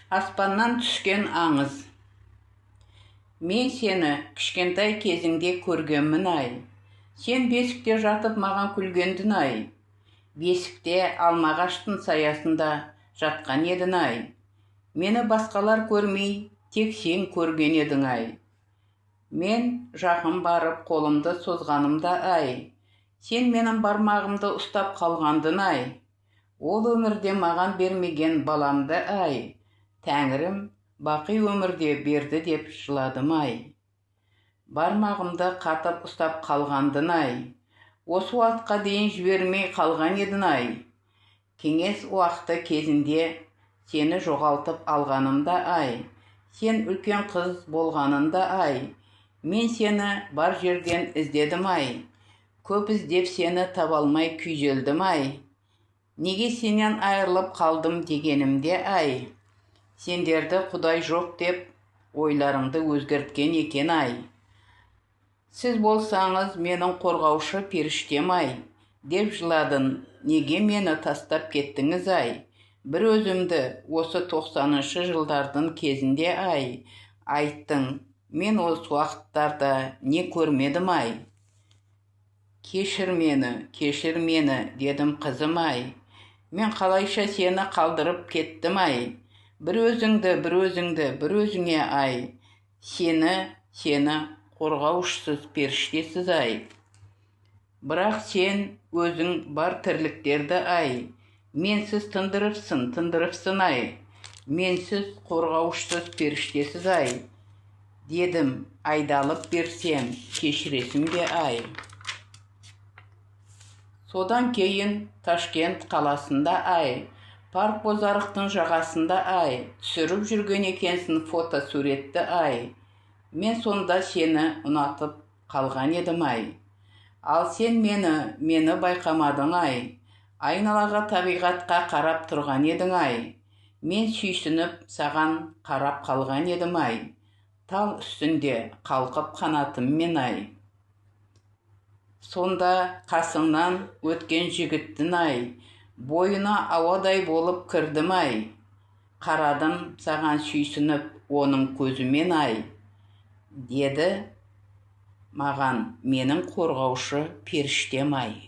Аспаннан түскен аңыз. Мен сені кішкентай кезіңде көргенмін ай. Сен бесікте жатып маған күлгендің ай. Бесікте алмағаштың саясында жатқан едің ай. Мені басқалар көрмей, тек сен көрген едің ай. Мен жақын барып қолымды созғанымда ай. Сен менің бармағымды ұстап қалғандың ай. Ол өмірде маған бермеген баламды ай. Тәңірім бақи өмірде берді деп жыладым ай. Бармағымды қатып ұстап қалғандың ай. Осы уақытқа дейін жібермей қалған едің ай. Кеңес уақыты кезінде сені жоғалтып алғанымда ай. Сен үлкен қыз болғанында ай. Мен сені бар жерден іздедім ай. Көп іздеп сені таба алмай күйзелдім ай. Неге сенен айырылып қалдым дегенімде ай. Сендерді Құдай жоқ деп ойларыңды өзгерткен екен ай. Сіз болсаңыз менің қорғаушы періштем ай. Деп жыладың, неге мені тастап кеттіңіз ай. Бір өзімді осы 90-шы жылдардың кезінде ай. Айттың, мен осы уақыттарда не көрмедім ай. Кешір мені, дедім қызым ай. Мен қалайша сені қалдырып кеттім ай. Бір өзіңе ай. Сені қорғаушысыз періштесіз ай. Бірақ сен өзің бар тірліктерді ай. Менсіз тындырыпсың ай. Менсіз қорғаушысыз періштесіз ай. Дедім, айдалып берсем, кешіресің бе ай. Содан кейін Ташкент қаласында ай. Парк Бозарықтың жағасында ай. Түсіріп жүрген екенсің фотосуретті ай. Мен сонда сені ұнатып қалған едім ай. Ал сен мені байқамадың ай. Айналаға, табиғатқа қарап тұрған едің ай. Мен сүйсініп саған қарап қалған едім ай. Тал үстінде қалқып қанатыммен ай. Сонда қасыңнан өткен жігіттің ай. Бойына ауадай болып кірдім ай. Қарадым саған сүйсініп оның көзімен ай. Деді маған менің қорғаушы періштем ай.